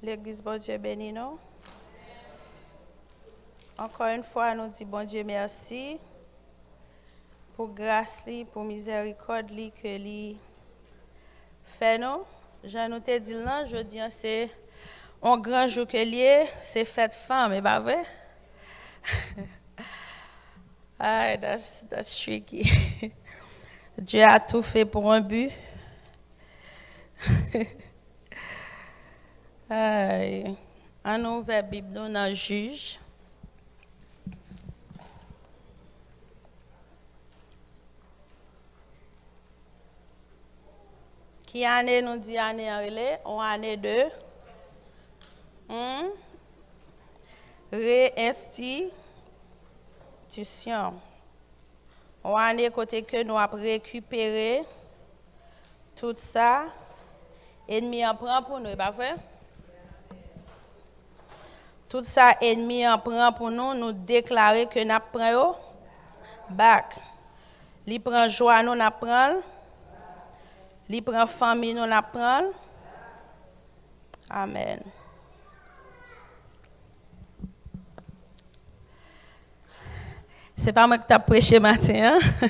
L'église, bon Dieu béni nous. Encore une fois, nous disons bon Dieu merci pour grâce, pour miséricorde que lui fait nous. Je nous te dit là, je dis c'est un grand jour que lié, c'est fête femme, et pas vrai? Ah, that's tricky. Dieu a tout fait pour un but. On ouvre la Bible dans Juge. Qui année nous dit année en relais? On année 2. Restitution. On année côté que nous avons récupéré tout ça. Ennemi en prend pour nous, pas vrai? Tout ça, ennemi en prend pour nous, nous déclarer que nous prenons back. Li prend joie, nous prenons. Li prend famille, nous prenons. Amen. C'est pas moi qui t'ai prêché matin. Hein?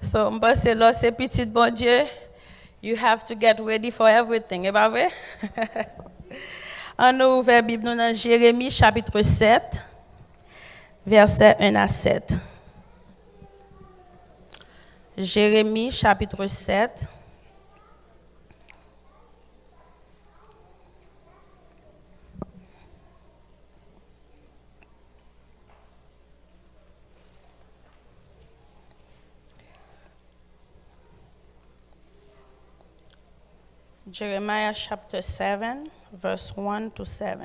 So, je pense que là, c'est petit bon Dieu. You have to get ready for everything. Est-ce pas vrai? On ouvre la Bible dans Jérémie chapitre 7, versets 1 à 7. Jérémie chapitre 7. Jeremiah chapter 7, verse 1 to 7.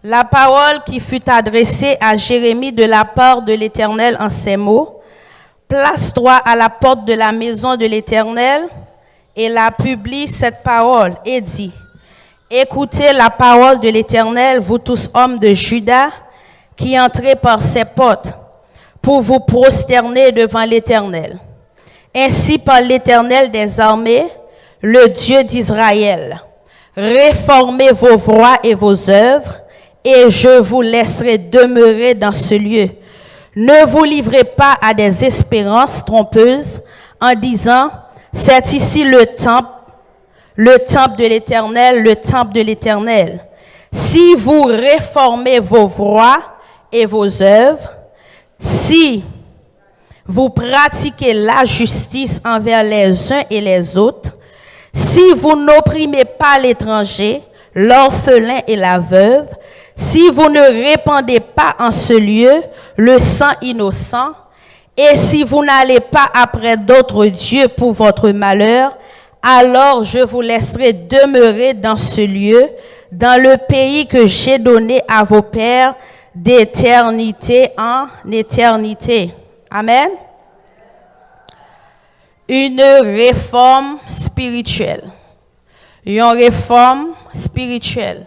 La parole qui fut adressée à Jérémie de la part de l'Éternel en ces mots: place-toi à la porte de la maison de l'Éternel et la publie cette parole et dit: écoutez la parole de l'Éternel, vous tous hommes de Juda qui entrez par ces portes, pour vous prosterner devant l'Éternel. Ainsi par l'Éternel des armées, le Dieu d'Israël, réformez vos voies et vos œuvres, et je vous laisserai demeurer dans ce lieu. Ne vous livrez pas à des espérances trompeuses en disant: c'est ici le temple de l'Éternel, le temple de l'Éternel. Si vous réformez vos voies et vos œuvres, si vous pratiquez la justice envers les uns et les autres, si vous n'opprimez pas l'étranger, l'orphelin et la veuve, si vous ne répandez pas en ce lieu le sang innocent, et si vous n'allez pas après d'autres dieux pour votre malheur, alors je vous laisserai demeurer dans ce lieu, dans le pays que j'ai donné à vos pères, d'éternité en éternité. Amen. Une réforme spirituelle. Une réforme spirituelle.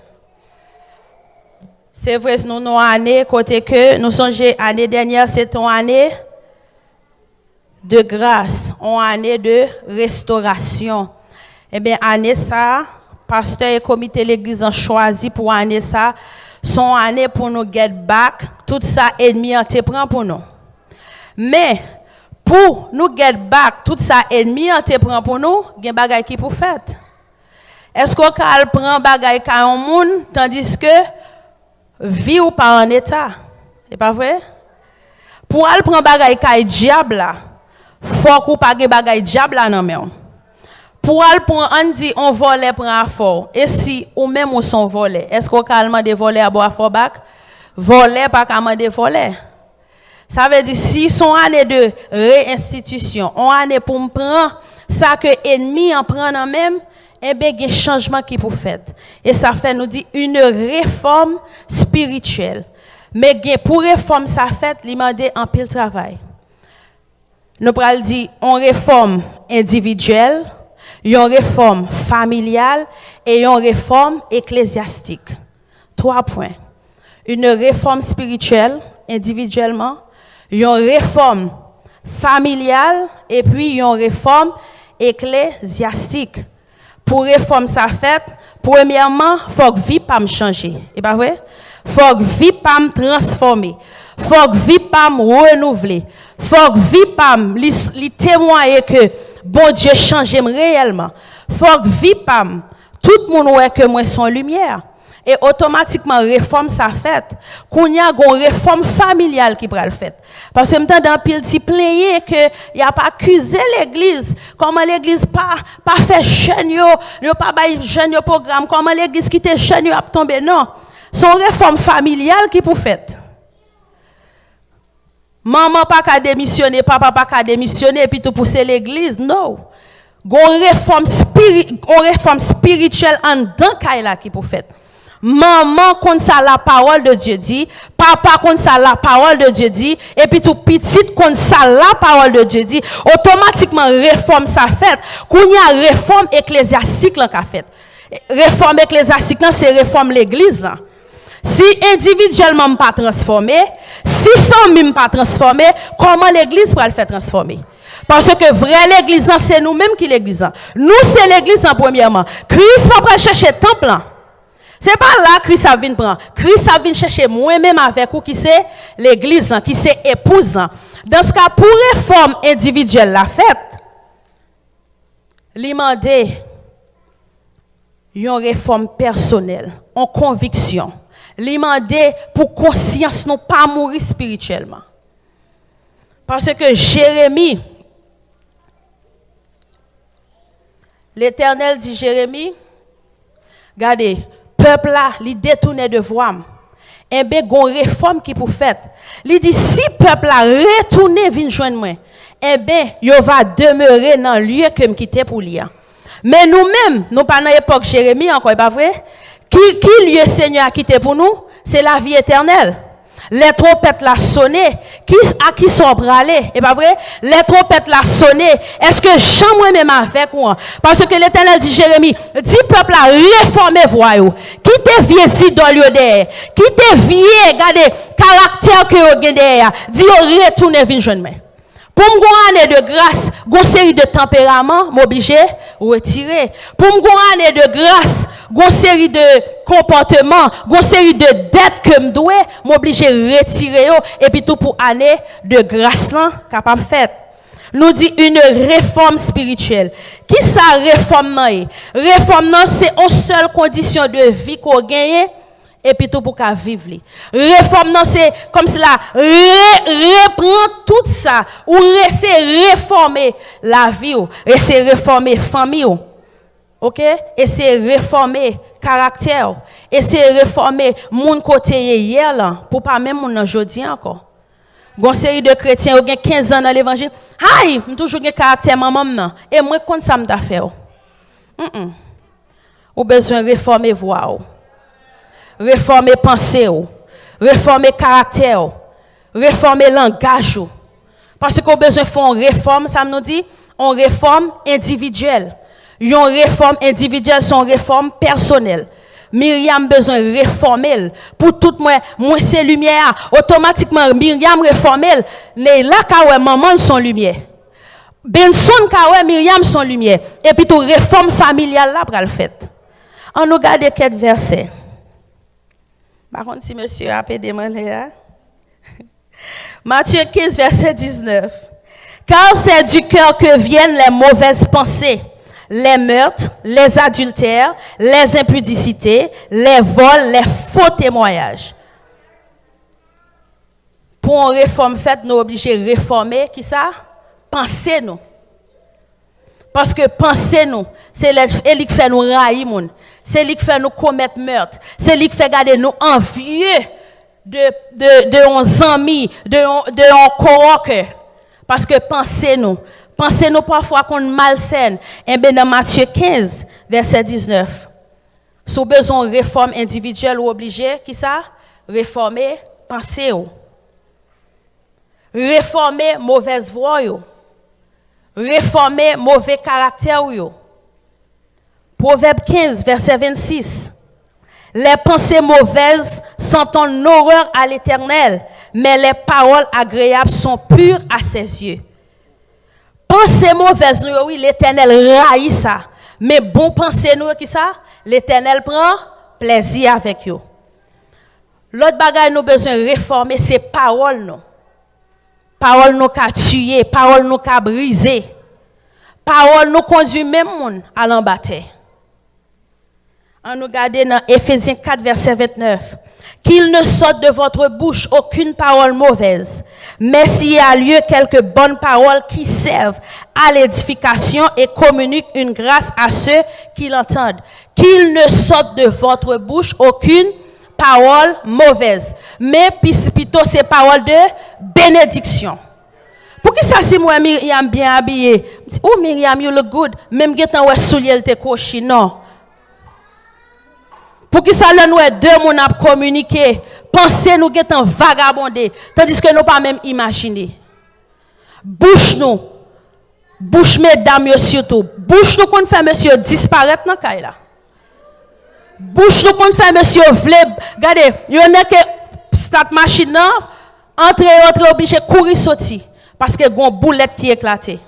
C'est vrai, nous avons une année, côté que nous songeons, l'année dernière, c'était une année de grâce, une année de restauration. Eh bien, année ça, pasteur et comité l'église ont choisi pour année ça, son année pour nous get back, tout ça ennemi en te prend pour nous. Mais, pour nous get back, tout ça ennemi en te prend pour nous, il y a des choses qui pour faire. Est-ce qu'on prend des choses à un monde, tandis que vie ou pas en état? C'est pas vrai? Pour aller prendre des choses à diable là, faut qu'on pas des choses diable là non mais. Pour aller prendre, on dit on vole prend à fort. Et si ou même on sont volés, est-ce qu'on calme des volets à boire fort back? Voler pas calme des volets. Ça veut dire si son année de réinstitution, on année pour me prendre ça que ennemi en prend en même, eh bien il y a un changement qui pour faire. Et ça fait nous dit une réforme spirituelle. Mais pour réforme ça fait, il demande un pile travail. Nous pral dit on réforme individuelle, une réforme familiale et une réforme ecclésiastique. 3 points. Une réforme spirituelle, individuellement, une réforme familiale et puis une réforme ecclésiastique. Pour réforme ça fait, premièrement, faut que vie pas me changer. Et pas vrai? Faut que vie pas me transformer. Faut que vie pas me renouveler. Faut que vie pas me témoigner que bon Dieu change réellement. Faut que vie pas me tout le monde ouais que moi son lumière. Et automatiquement réforme ça fait qu'on y a une réforme familiale qui pourra le faire parce que maintenant dans pile ti plaigner que y a pas accusé l'église comment l'église pas fait jeune yo pas bail jeune yo programme comment l'église qui était jeune yo a tombé non son réforme familiale qui pour fait maman pas qu'à démissionner papa pas qu'à démissionner et puis tout pousser l'église non gon réforme spirituelle en dedans kaila qui pour fait. Maman comme ça la parole de Dieu dit, papa comme ça la parole de Dieu dit, et puis tout petit comme ça la parole de Dieu dit, automatiquement réforme ça fait. Qu'on y a réforme ecclésiastique là qu'a fait. Réforme ecclésiastique c'est réforme l'église là. Si individuellement pas transformé, si famille pas transformé, comment l'église va le faire transformer? Parce que vrai l'église c'est nous-mêmes qui l'église. Nous c'est l'église en premièrement. Christ va pas chercher temple là. C'est pas là que Christ a vient prendre. Christ a vient chercher moi-même avec vous qui c'est l'église, qui c'est épouse. Dans ce cas, pour réforme individuelle la fête, demander une réforme personnelle, en conviction. Demander pour conscience nous pas mourir spirituellement. Parce que Jérémie, l'Éternel dit Jérémie, regardez, peuple là, il détourné de voie. Et bien, gon réforme qui pour fait. Il dit si peuple là retourner vinn joindre moi, eh bien, yo va demeurer dans le lieu que me quitter pour lui. Mais nous-mêmes, nous pas dans l'époque Jérémie encore, pas vrai? Qui lieu Seigneur a quitté pour nous? C'est la vie éternelle. Les trompettes la sonné, à qui sont bralés, et pas vrai? Les trompettes la sonné. Est-ce que j'en moi-même avec moi? Parce que l'Éternel dit Jérémie, dit peuple la réformer voyou. Quittez vieux idole yo derrière. Quittez vieux, regardez, caractère que yo gen derrière. Dit yo retourner vinn joindre. Pour me année de grâce, une série de tempéraments m'obligé retirer. Pour me année de grâce, une série de comportements, une série de dettes que me dois m'obligé retirer et puis tout pour année de grâce là capable faire. Nous dit une réforme spirituelle. Qui ça réforme nan? Réforme nan c'est une seule condition de vie qu'on gagne et puis tout pour qu'à vivre. Réforme non c'est comme cela reprend tout ça ou c'est réformer la vie et c'est réformer famille. OK et c'est réformer caractère et c'est réformer mon côté hier là pour pas même mon aujourd'hui encore. Gon série de chrétiens ont 15 ans dans l'évangile. Aïe, m toujours gen caractère maman nan et moi compte ça m'ta faire. Ou besoin réformer voix. Réformer pensée, réformer caractère, réformer langage. Parce qu'on a besoin de faire une réforme, ça nous dit, une réforme individuelle. Une réforme individuelle, c'est une réforme personnelle. Myriam a besoin de réformer pour tout moi c'est lumière. Automatiquement, Myriam réformer, mais là, quand maman son lumière. Benson, quand Myriam son lumière. Et puis, tout réforme familiale là, pour le fait. On nous regarde quelques versets. Par contre, si monsieur a demandé, Matthieu 15, verset 19. Car c'est du cœur que viennent les mauvaises pensées, les meurtres, les adultères, les impudicités, les vols, les faux témoignages. Pour une réforme faite, nous sommes obligés de réformer, qui ça? Pensez nous. Parce que pensez nous, c'est lui qui fait nous railler. C'est lui qui fait nous commettre meurtre. C'est lui qui fait garder nous envieux de nos amis, de nos coworkers. Parce que pensez-nous parfois qu'on malsaine. Et bien dans Matthieu 15, verset 19. Si besoin de réforme individuelle ou obligée, qui ça? Réformer, pensez-vous. Réformer mauvaise voix. Réformer mauvais caractère. Proverbe 15, verset 26. Les pensées mauvaises sont en horreur à l'Éternel, mais les paroles agréables sont pures à ses yeux. Pensée mauvaise, nous, oui, l'Éternel raït ça. Mais bon pensée, nous, qui ça? L'Éternel prend plaisir avec eux. L'autre bagage nous besoin de réformer, c'est parole nous. Parole nous qu'a tué, parole nous qu'a brisé. Parole nous conduit même monde à l'embattre. On nous regarde dans Éphésiens 4 verset 29. Qu'il ne sorte de votre bouche aucune parole mauvaise, mais s'il y a lieu quelques bonnes paroles qui servent à l'édification et communiquent une grâce à ceux qui l'entendent. Qu'il ne sorte de votre bouche aucune parole mauvaise, mais plutôt ces paroles de bénédiction. Pour qui ça si moi Myriam bien habillé? Oh Myriam, you look good. Même getan ouais soulier te cochi non. Pour qui ça là nous deux moun a communiquer, penser nous getan vagabonder, tandis que nous pas même imaginer. Bouche mesdames surtout, bouche nous qu'on fait monsieur disparaître dans caille là. Bouche nous qu'on fait monsieur vle, regardez, yon a que start machine là, entrer obligé courir sortir parce que gon boulette qui éclaté.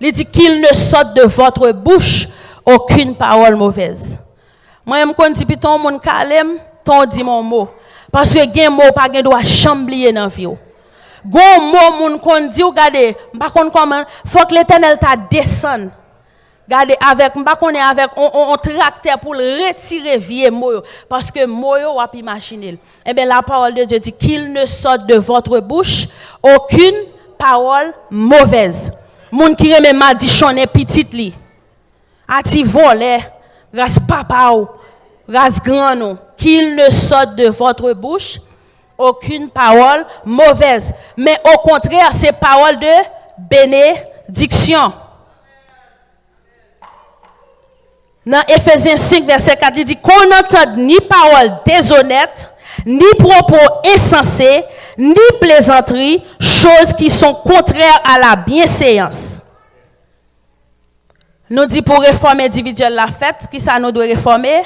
Il dit qu'il ne sorte de votre bouche aucune parole mauvaise. Moi je me dis piton moun kalem, ton dit mon mot parce que gen mot pas gen doit chamblier dans vie. Gon mot moun kon dit regardez, pas kon comment faut que l'Éternel t'a descend. Regardez avec pas qu'on est avec on tracteur pour retirer vieux mot parce que mot yo a imaginer. Eh bien la parole de Dieu dit qu'il ne sorte de votre bouche aucune parole mauvaise. Moun qui remet madichonner petite li. Ati volé, ras papa ou, ras grand ou, qu'il ne sorte de votre bouche aucune parole mauvaise, mais au contraire, c'est parole de bénédiction. Dans Éphésiens 5 verset 4, il dit qu'on n'entende ni parole déshonnête, ni propos insensés, ni plaisanteries, choses qui sont contraires à la bienséance. Nous dit pour réformer individuel la fête, qui ça nous doit réformer?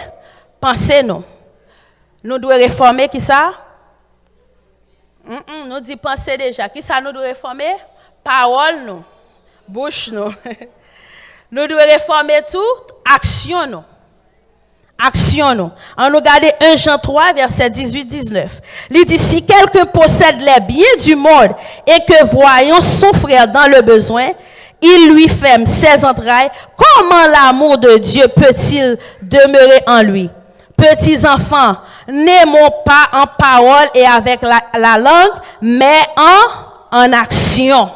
Pensez nous. Nous devons réformer qui ça? Nous dit penser déjà. Qui ça nous doit réformer? Parole nous. Bouche nous. Nous devons réformer tout. Action nous. Action nous. On nous regarde 1 Jean 3 verset 18-19. Il dit si quelqu'un possède les biens du monde et que voyant son frère dans le besoin, il lui ferme ses entrailles, comment l'amour de Dieu peut-il demeurer en lui? Petits enfants, n'aimons pas en parole et avec la langue, mais en action.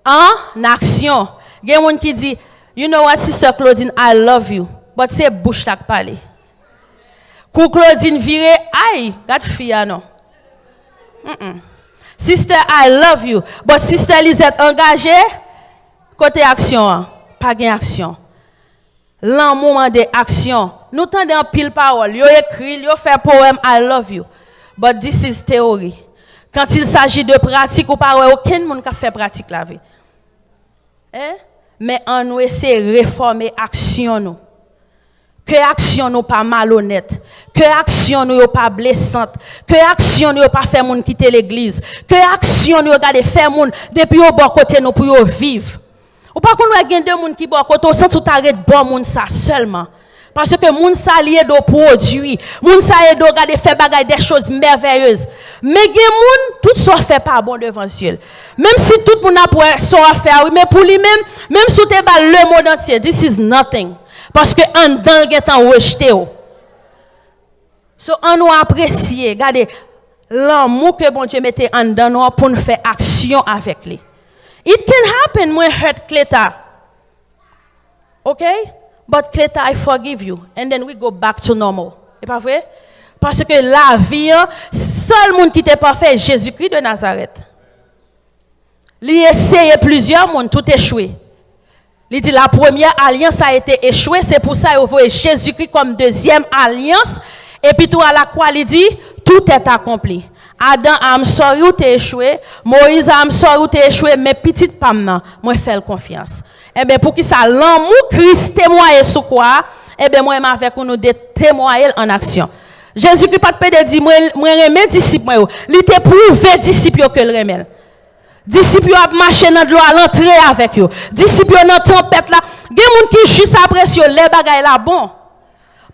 En action. Il y a quelqu'un qui dit, you know what, Sister Claudine, I love you. But c'est bouche qui parle. Quand Claudine vire, aïe, regarde fille, non. Sister, I love you. But Sister Lisette engagée, côté action, pas gain action. L'amour de action. Nous tendons pile parole. Yo écrit, yo fait poème I love you. But this is theory. Quand il s'agit de pratique ou pas, aucun monde qui fait pratique la vie. Hein? Mais on nous essaie de réformer action nous. Que action nous pas malhonnête, que action nous pas blessante, que action nous pas faire monde quitter l'église, que action nous garder faire monde depuis au bon côté nous pour vivre. Ou pas qu'on a gen deux monde qui bon côté sans tout arrête bon monde ça seulement. Parce que moun sa lié do produit, moun sa lié do garder faire bagay des choses merveilleuses. Mais gen moun tout ça fait pas bon devant Dieu. Même si tout moun a pour ça faire, mais pour lui même sous te bal le monde entier, this is nothing. Parce que en dedans est en rejeté. So on nous apprécier, regardez l'amour que bon Dieu mettait en dedans pour nous faire action avec lui. It can happen when hurt Cleta. Okay? But Cleta, I forgive you. And then we go back to normal. C'est pas vrai? Parce que la vie, seul monde qui était parfait, Jésus-Christ de Nazareth. Il essayé plusieurs mondes, tout échoué. Il dit la première alliance a été échouée, c'est pour ça qu'il voit Jésus-Christ comme deuxième alliance. Et puis tout à la croix, il dit, tout est accompli. Adam, I'm sorry ou t'es échoué. Moïse, I'm sorry ou t'es échoué. Mais petite femme, moi, fais confiance. Eh bien, pour qui ça, l'amour Christ témoigne sur quoi? Eh bien, moi, avec nous de témoigner en action. Jésus-Christ pas de dire, moi, remets disciples, il te prouvé disciples que le remède. Disciples ont marché dans de l'eau à l'entrée avec eux. Disciples dans la tempête là. Il y a des gens qui juste après sur les bagailles là bon.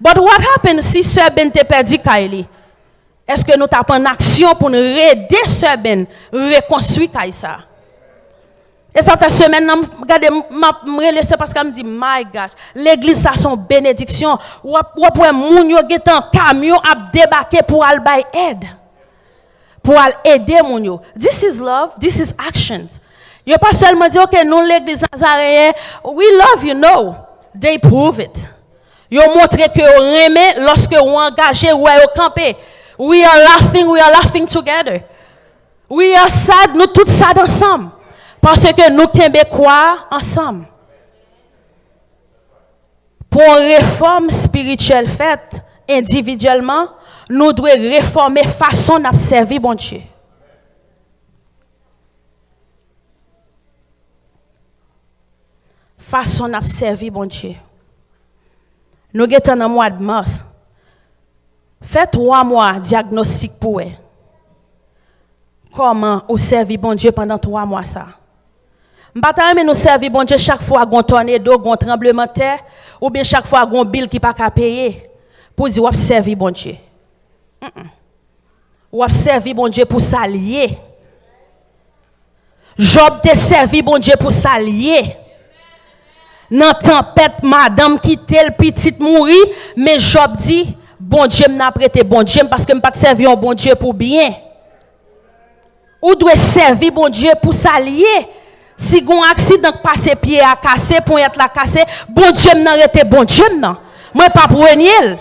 But what happened si Sœur Ben te perdu Kaili? Est-ce que nous tapons en action pour nous aider Sœur Ben reconstruire Kaisa? Et ça fait semaine, regardez, je laisse parce que je me dis, my gosh, l'église, ça son bénédiction. Ou après, moun yo get un camion à débarquer pour aller aide. Pour aller aider moun yo. This is love, this is actions. Yo pas seulement dire, ok, nous l'église Nazaréen, we love you, no. They prove it. Yo montre que yo remet lorsque vous engagez ou vous campez. We are laughing together. We are sad, nous tous sad ensemble. Parce que nous Québécois ensemble. Pour une réforme spirituelle faite individuellement, nous devons réformer la façon d'observer bon Dieu. Façon d'observer bon Dieu. Nous sommes dans le mois de mars. Faites 3 mois diagnostic pour eux. Comment vous servez bon Dieu pendant 3 mois ça? M'bata nous servir bon Dieu chaque fois gon tornado, gon tremblement de terre ou bien chaque fois gon bill qui pas ka payer pour dire ou servir bon Dieu. Ou servir bon Dieu pour s'allier. Job te servi bon Dieu pour s'allier. Dans tempête madame qui tel petite mourir mais Job dit bon Dieu m'a prêté bon Dieu parce que me pas servir bon Dieu pour bien. Ou doit servir bon Dieu pour s'allier. Si gon accident passe pied à casser pour être la casser, bon Dieu m'a arrêté bon Dieu non. Moi pas pour niel.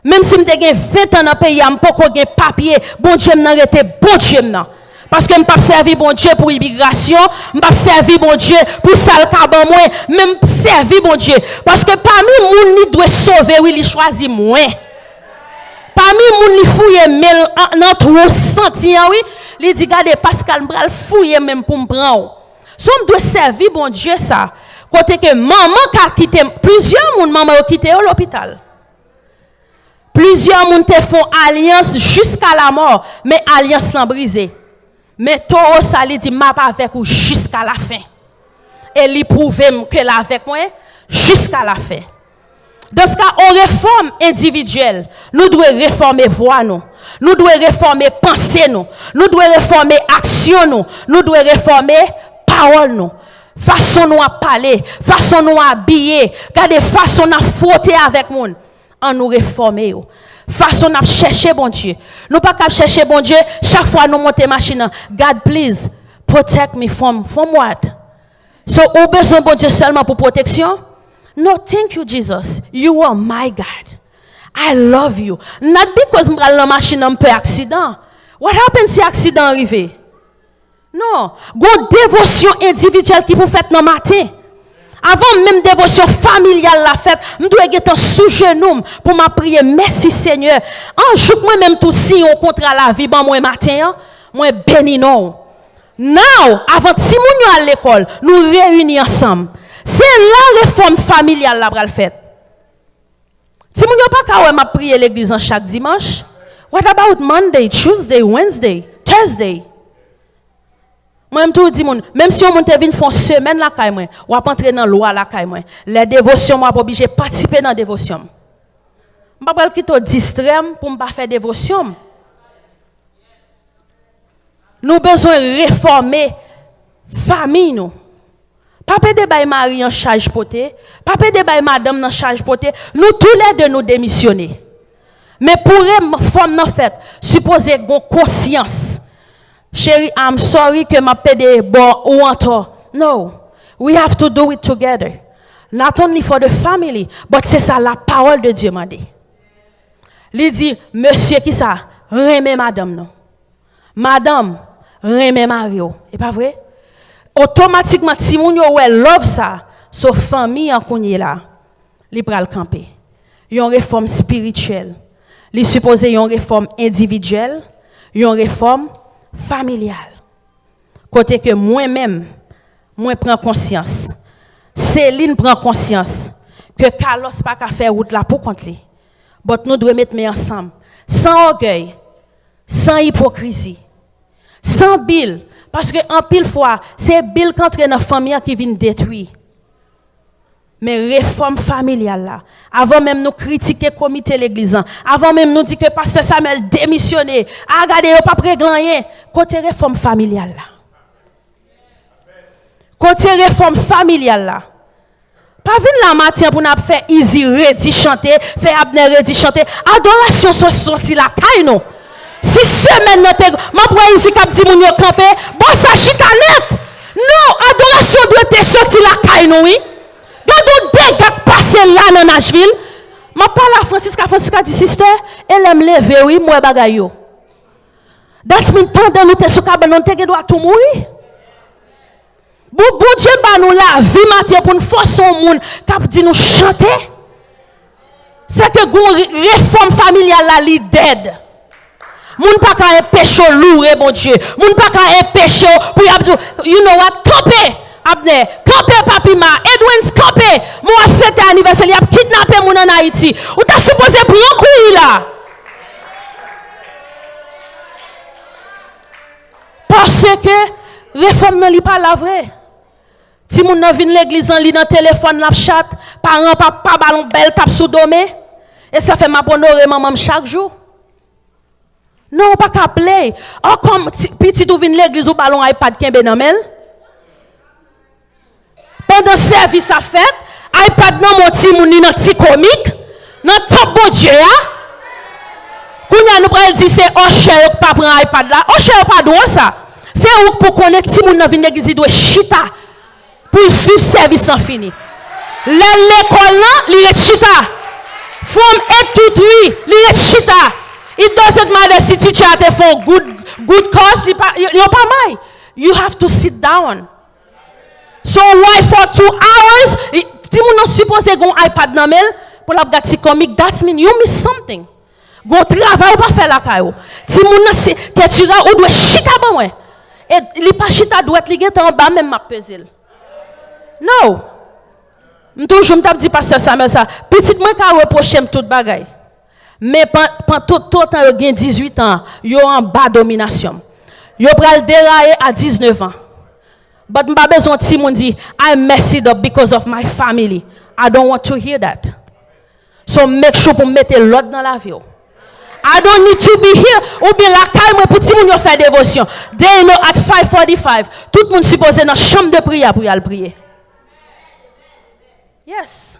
Même si m'te gen 20 ans dans pays, m'pa ko gen papier, bon Dieu m'a arrêté bon Dieu non. Parce que m'pa servi bon Dieu pour immigration, m'pa servi bon Dieu pour sale caban moi, même servi bon Dieu parce que parmi moun ni doit sauver oui, il choisi moi. Parmi moun li fouye mel dans trop senti oui, li dit gade Pascal m'bral fouye même pour me prendre. So me doit servir bon Dieu ça. Côté que maman a quitté plusieurs moun maman a quitté l'hôpital. Plusieurs moun te font alliance jusqu'à la mort, mais alliance l'en brisé. Mais Toro ça li dit m'a pas avec ou jusqu'à la fin. Et li prouve que là avec moi jusqu'à la fin. Dans ce cas, on réforme individuelle. Nous devons réformer voix nous. Nous devons réformer pensée nous. Nous devons réformer action nous. Nous devons réformer parole nous. Façon nous à parler, façon nous à habiller, regardez façon nous à frotter avec monde. En nous réformer. Façon nous à chercher bon Dieu. Nous pas qu'à chercher bon Dieu chaque fois nous monter machine. God please protect me from what? So ou besoin bon Dieu seulement pour protection? No, thank you, Jesus. You are my God. I love you. Not because la machine un peu accident. What happens si accident arrive? Non. Go dévotion individuelle qui vous faites dans matin. Avant même dévotion familiale la fête, je dois être sous genou pour m'a prier. Merci Seigneur. En jour moi même tout si on contre la vie bon moi matin, moi béni non. Now, avant si moun à l'école, nous réunis ensemble. C'est la réforme familiale la bral fait. Si moun yo pas ka m'a prier l'église en chaque dimanche, what about Monday, Tuesday, Wednesday, Thursday? Moi même tout dit moun, même si on monte vinn font semaine la kay moi, ou pas entrer dans loi la kay moi. Les dévotions moi pas obligé participer dans dévotion. M'pa pral quitter distraire pour m'pa faire dévotion. Nous besoin réformer famille nous. Papa de bay mari en charge poté, papa de bay madame en charge poté, nous tous les deux nous démissionner. Mais pour femme en fait, supposer gon conscience. Chérie, I'm sorry que m'a pédé bon ou en No, we have to do it together. Not only for the family, but c'est ça la parole de Dieu m'a dit. Il dit monsieur qui ça, remet madame non. Madame, remet Mario. Et pas vrai? Automatiquement si moun yo ouais love ça, so famille en konye là, li pral camper. Yon réforme spirituelle. Li supposé yon réforme individuelle, yon réforme familiale. Côté que moi-même, moi prends conscience. Céline prend conscience que Carlos pas qu'à faire route là pour contre lui. Mais nous devons mettre ensemble, sans orgueil, sans hypocrisie, sans bill. Parce que en pile fois, c'est Bill qui entre dans la famille qui vient détruire. Mais réforme familiale là, avant même nous critiquer le comité de l'église, avant même nous dire que pasteur Samuel démissionné, regardez, il pas régler, côté réforme familiale là. Côté réforme familiale là. Pas venir la matin pour nous faire easy ready chanter, faire Abner ready chanter. Adoration sorti la caille non. Si semaine notre m'a pour ici cap di moun yo camper, bon ça chita net. Non, adoration doit être sorti la caille non oui. Gardons dégâts passer là dans Nashville. M'a parle à Francisca dit sister, elle aime lever oui moi bagay yo. That's mean pendant nous te sou cabane on te doit tout mourir. Bon Dieu ba nous la vie matin pour nous forcer au monde cap dit nous chanter. C'est que gon réforme familiale la li dead. Moun pa ka péché lourd bon Dieu. Moun pa ka péché pour you know what? Campé Abner, campé papima, Edwin campé. Moi fête anniversaire, il a kidnappé moun en Haïti. Ou t'as supposé prendre couille là? Parce que réforme nan li pas la vraie. Si moun nan vin l'église en li dans téléphone la chat, parents pas ballon belle tap sous domé et ça fait ma honorer maman chaque jour. Non, pas qu'à play. Oh comme petit ou vin l'église ou ballon iPad kembe nan mel. Pendant service à fête, iPad nan mon ti moun ni nan ti comique, nan top bon Dieu ya. Kounya nous pral di c'est oh cher pas prend iPad là. Oh cher pas droit ça. C'est où pour connaître si moun nan vin l'église doit chita pour suivre service en fini. L'école là, li est chita. From 8 to 3, li est chita. It doesn't matter si teacher te font good cause, you pas mal. You have to sit down. So why for 2 hours? Si vous n'êtes supposé gon iPad nan mel pour la gati comique, that mean you miss something. Gon travail ou pas faire la caillou. Si vous n'êtes que tu ou doit chita ba moi. Et li pas chita doit li get en bas même m'a peser. No. Toujours m't'a dit pasteur Samuel ça. Petite moi ka reprocher toute bagaille. Mais pendant tout temps yo gen 18 ans, yo en bas domination. Yo pral dérailler à 19 ans. But m'pa besoin ti moun di I messed up because of my family. I don't want to hear that. So make sure pour mettre l'ordre dans la vie. I don't need to be here. Ou bien la calme pour ti moun yo faire dévotion. They know at 5:45, tout moun supposé dans chambre de prière pour y aller prier. Yes.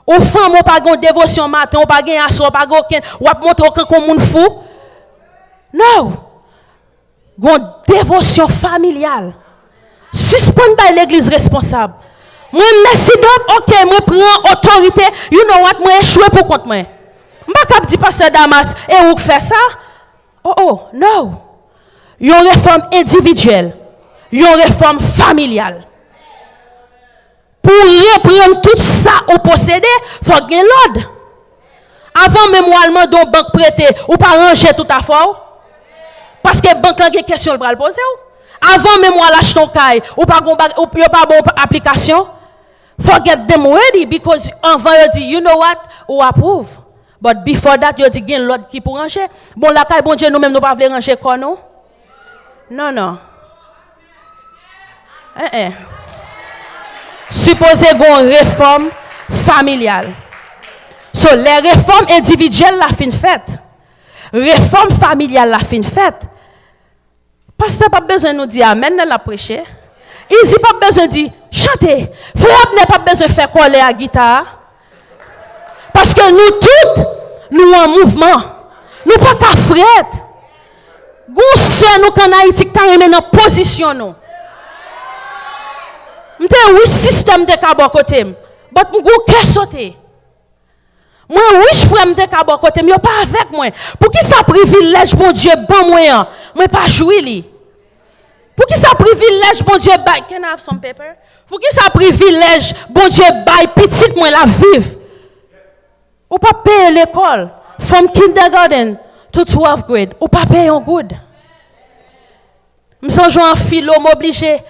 Ou femme ou pas gon dévotion matin, ou pas gen asso, pas aucun, ou ap montre aucun comme moun fou. Non. Gon dévotion familiale. Suspend by l'église responsable. Moi merci donc, OK, moi prends autorité. You know what, moi échoué pour compte moi. M'pa k'ap di pasteur Damas et ou fait ça? Oh, non. Yon réforme individuelle. Yon réforme familiale. Pour reprendre tout ça au possédé, il faut gagner l'ordre. Avant même moi don banque prêter ou pas ranger tout à fait. Parce que banque a une question le bral poser. Avant même moi lâche ton caille ou pas bon application. For get them ready because avant you dit you know what ou approve. But before that you dit gain l'ordre qui pour ranger. Bon la caille bon Dieu nous même nous pas vle ranger quoi non. Non. Supposé une réforme familiale. So les réformes individuelles la fin faite. Réforme familiale la fin faite. Pasteur pas besoin de nous dire amen dans la prêcher. Ici pas besoin de dire chanter. Frère n'a pas besoin de faire coller à guitare. Parce que nous toutes nous en mouvement. Nous pas qu'à frette. Gon sœur nous quand Haïti ta remet dans position nous. M'te oui système de kabo côté but m'go ke sauter moi oui frère m'te kabo côté mais pas avec moi pour qui ça privilège bon Dieu bon moi pas jouer li pour qui ça privilège bon Dieu bail can I have some paper pour qui ça privilège bon Dieu bail petite moi la vive ou pas payer l'école from kindergarten to 12th grade ou pas payer en good m'son jouer en philo m'obligé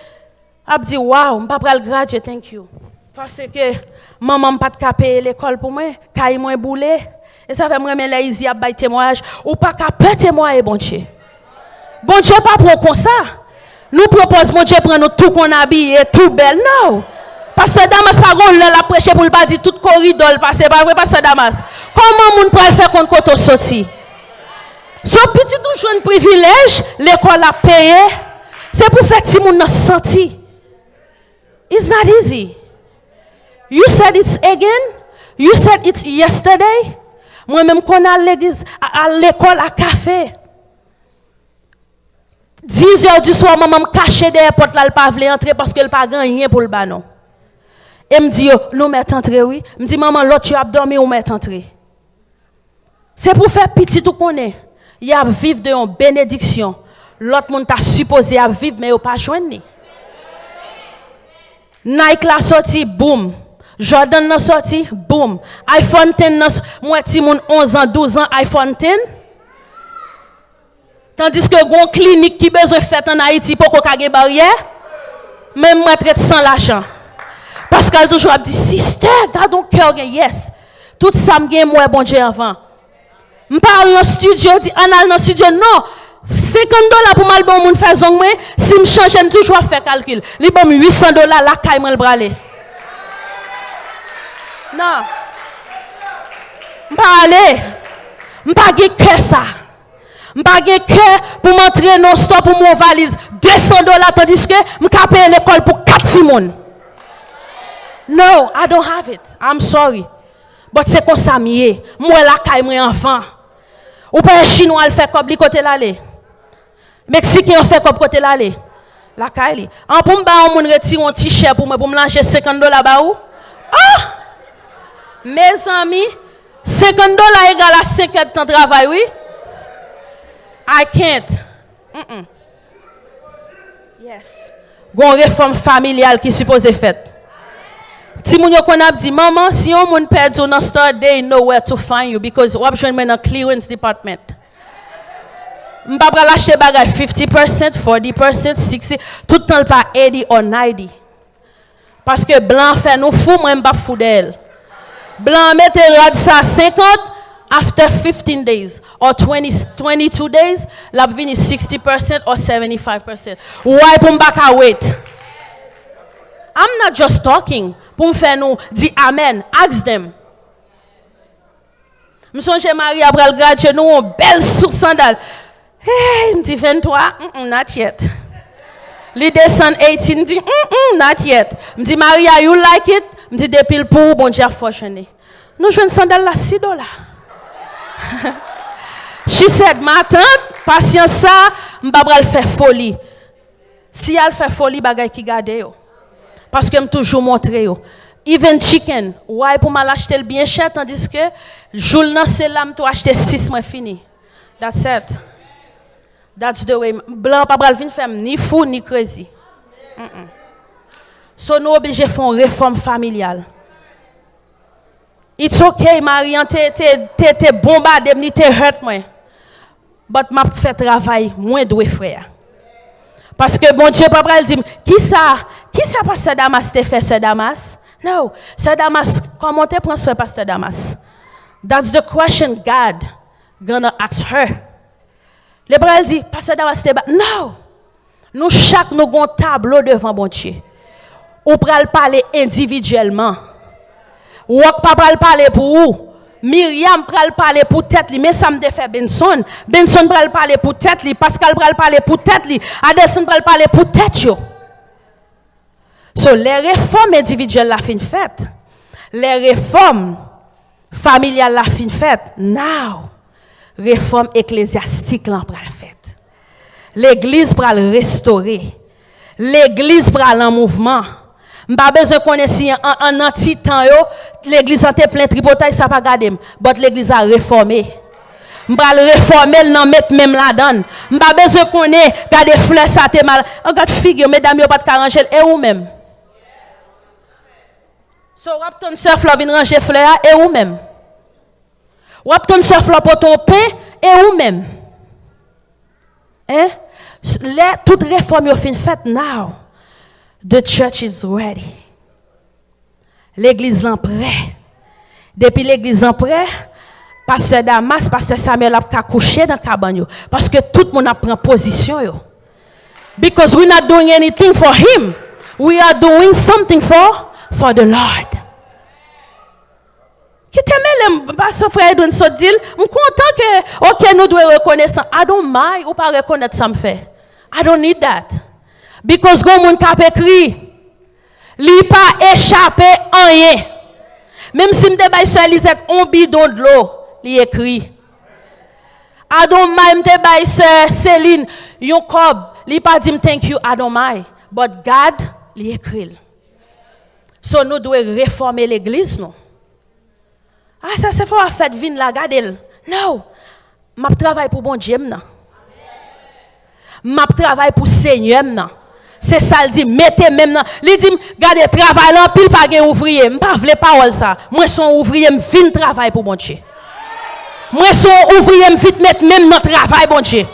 a dit wow, m'pa pral graduer, thank you. Parce que maman pas de payer l'école pour moi, caille moi boulé et ça fait moi mais là ici a bail témoignage ou pas ka témoigner bon Dieu. Bon Dieu pas pour comme ça. Nous proposons, mon Dieu, prendre tout qu'on habille, tout belle. Non. Pasteur Damas, par contre, la prêcher pour le pas dire tout corridor, passer pas vrai, Pasteur Damas. Comment moun peut faire contre koto sorti? Son petit toujours un privilège, l'école a payé. C'est pour faire si moun nan senti. It's not easy. You said it's again. You said it's yesterday. Moi-même, qu'on a l'église, à l'école, à café. 10h du soir, maman me cache derrière la porte là, elle pas voulu entrer parce qu'elle pas rien pour le banon. Et me dit, nous mettons entrer, oui. Me dit, maman, l'autre, tu as dormi ou mettons entrer. C'est pour faire petit tout qu'on est. Il y a vivre de une bénédiction. L'autre monde t'a supposé à vivre, mais il n'a pas joindre. Nike la sorti, boum. Jordan la sorti, boum. iPhone 10, moi, ti moun 11 ans, 12 ans, iPhone 10. Tandis que gon clinique qui besoin fait en Haïti pour qu'on ait barrière, même moi traite sans l'argent. Parce qu'elle toujours a dit, sister, garde ton cœur, yes. Tout ça me gagne moi bon Dieu avant. Je parle dans le studio, dit, dans le studio, non. $50 pour mal bon moun faire zong moi, si me change, je toujours faire calcul. Li bon $800 la caille moi le bralé. Non. Je parle. Je parle que ça. Je n'ai pas de cœur pour m'entrer non stop pour mon valise $200 tandis que je paye l'école pour 4 Simon. No, I don't have it. I'm sorry. But c'est comme ça mieux. Moi la caille moi enfant. Ou pas un chinois le fait comme li côté l'aller. Mexicain fait comme côté l'aller. La caille. En pour me ba on moun retire un t-shirt pour me lancer $50 ba ou? Ah! Mes amis, $50 égale à 5 heures de temps de travail, oui? I can't. Yes. Gon réforme familiale qui supposée faite. Si moun yo kon ap di, maman, si on moun perdu dans store, they know where to find you because wap joine men dans clearance department. M'pa pral acheter bagay 50%, 40%, 60%, tout le temps pas 80 or 90. Parce que blanc fait nous fou, moi m'pa fou d'elle. Blanc mette rad ça 50. After 15 days or 22 days, la vini 60% or 75%. Why pour m'baka wait? I'm not just talking. Pour me faire nous dire amen. Ask them. Je songe Marie après le graduer nous une belle sous sandale. Hey, me dit 23, not yet. Li descend 18, dit not yet. Me dit Maria, you like it? Me dit depuis le pour bon Dieu fortuné. Nous jouons sandale là $6. She said, ma tante, patience ça, m'babra le faire folie. Si elle fait folie, bagay ki gade yo. Parce que toujours montré yo. Even chicken, why pour mal acheter le bien cher tandis que joul nan c'est là m'to acheter 6 mois fini. That's it. That's the way. Blanc pas bral vinn faire ni fou ni crazy. So nous obligés faire une réforme familiale. It's okay, Marianne, t'es bombardé, ni t'es hurt moi. But m'a fait travail moins doué frère. Parce que bon Dieu papa il dit qui ça pasteur Damas te fait ce Damas? No, ce Damas comment te prend ce pasteur Damas? That's the question God gonna ask her. Le bral dit pasteur Damas te no. Nous chaque nous gon tableau devant bon Dieu. Ou pral parler individuellement. Ou pas pral parler pour vous. Myriam pral parler pour tête li, mais ça me fait Benson. Benson pral parler pour tête li, Pascal pral parler pour tête li, Adelson pral parler pour tête yo. So les réformes individuelles la fin faite. Les réformes familiales la fin faite. Now, réforme ecclésiastique la pral faite. L'église pral restaurer. L'église pral en mouvement. M'pa besoin connaître si en anti temps yo l'église en te plein tripotaille ça pas garder but l'église a réformé m'pa le réformer nan mettre même la donne m'pa besoin connaître garder fleur ça te mal regarde figure mesdames yo pas de ranger et ou même so wap ton sœur fleur vinn ranger fleur et ou même wap ton sœur fleur pour ton pain et ou même hein toute réforme yo fin faite now. The church is ready. L'église en prêt. Depuis l'église en prêt, pasteur Damas, pasteur Samuel a couché dans cabane parce que tout le monde a pris position yo. Because we're not doing anything for him. We are doing something for the Lord. Qui t'aime le pasteur frère Edwin so dit, me content que OK nous devons reconnaître. I don't mind ou pas reconnaître ça me fait. I don't need that. Because gon moun k'ap écrit, li pas échappé rien. Même si m'te bay sœur Lisette on bidon de l'eau, li écrit. I don't mind m'te bay sœur Céline yon cob, li pas dit thank you, I don't mind. But God li écrit. So nous devons réformer l'église non. Ah, ça c'est pour faire vin la gadel. Non. M'a travail pour bon Dieu non. M'a travail pour Seigneur non. C'est ça il dit mettez même non. Il dit gardez travail là pile pas gen ouvrier. M'pas vle parole ça. Moi son ouvrier me fin travail pour bon Dieu. Moi son ouvrier me fit mettre même dans travail bon Dieu.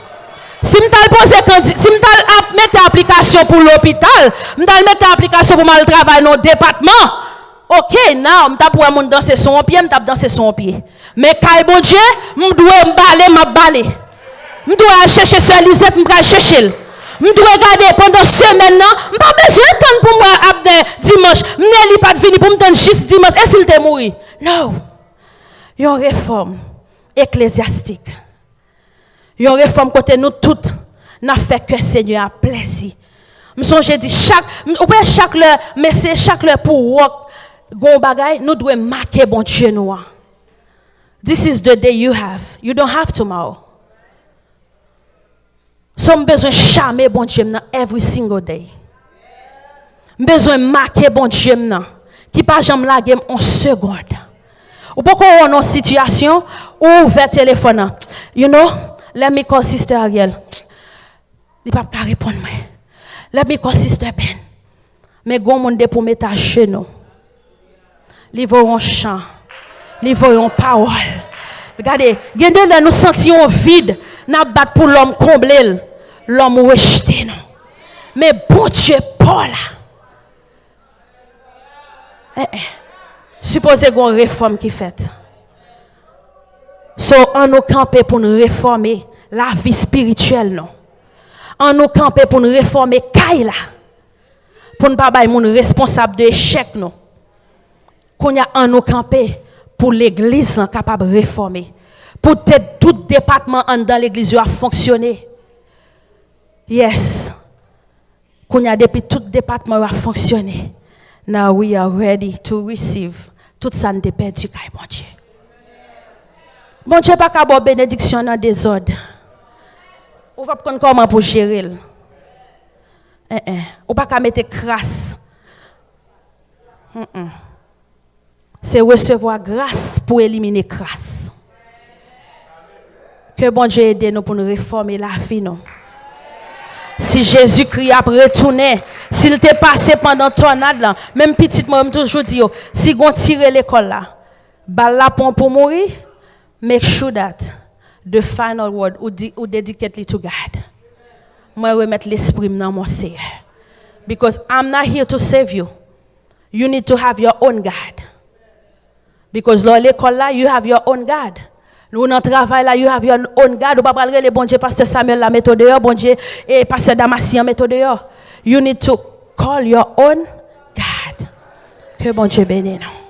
Si m'tal poser si m'tal mettre application pour l'hôpital, m'tal mettre application pour mal travail dans département. OK, now, m'ta pour moun danser son pied, m'ta danser son pied. Mais kay bon Dieu, m'doit m'baler. M'doit chercher sur Lisette, m'pa chercher. M'doit regarder pendant semaine nan, m'pa besoin attendre pour moi abden dimanche. M'ne li pas venir pour m'tendre juste dimanche et s'il te mouri. Non. Yon réforme ecclésiastique. Yon réforme côté nous toutes n'a fait que Seigneur a plaisir. M'songe dit chaque leur mais c'est chaque leur pour work gon bagay nous devons marquer bon Dieu nous. This is the day you have. You don't have tomorrow. So besoin charmer bon Dieu every single day. Besoin marquer bon Dieu qui pas jamais la game en seconde. Ou pourquoi on en situation ou ouvert téléphone. You know, let me call Sister Ariel. Il pas répondre moi. Let me call Sister Ben. Mais gon monde pour mettre à genoux. Li voyon chant, li voyon parole. Regardez, gende là nous sentions vide, n'a bat pour l'homme combler, l'homme rejeté non. Mais bon Dieu pas là. Supposez qu'on réforme qui fait. So on nous camper pour nous réformer la vie spirituelle non. On nous camper pour nous réformer Kaila. Pour ne pas bay moun responsable de échec non. Qu'on y a un nous campé pour l'église capable de réformer. Pour tout département dans l'église a fonctionner. Yes. Qu'on y a depuis tout département a fonctionné. Now we are ready to receive. Tout ça ne dépend du bon Dieu. Bon Dieu pas qu'à avoir bénédiction dans désordre. On va prendre comment pour gérer. On pas qu'à mettre crasse. C'est recevoir grâce pour éliminer grâce. Que bon Dieu aide nous pour nous réformer la vie non. Si Jésus-Christ a retourné, s'il t'est passé pendant tornade là, même petite moi toujours dit si on tire l'école là, bal la pour mourir, make sure that the final word ou dedicate it to God. Moi remettre l'esprit dans mon Seigneur. Because I'm not here to save you. You need to have your own God. Because dans l'école là, you have your own God. Nous dans le travail là, you have your own God. Ou pas parler les bon Dieu pasteur Samuel la méthode dehors, bon Dieu et pasteur Damasien méthode dehors. You need to call your own God. Que bon Dieu bénisse nous.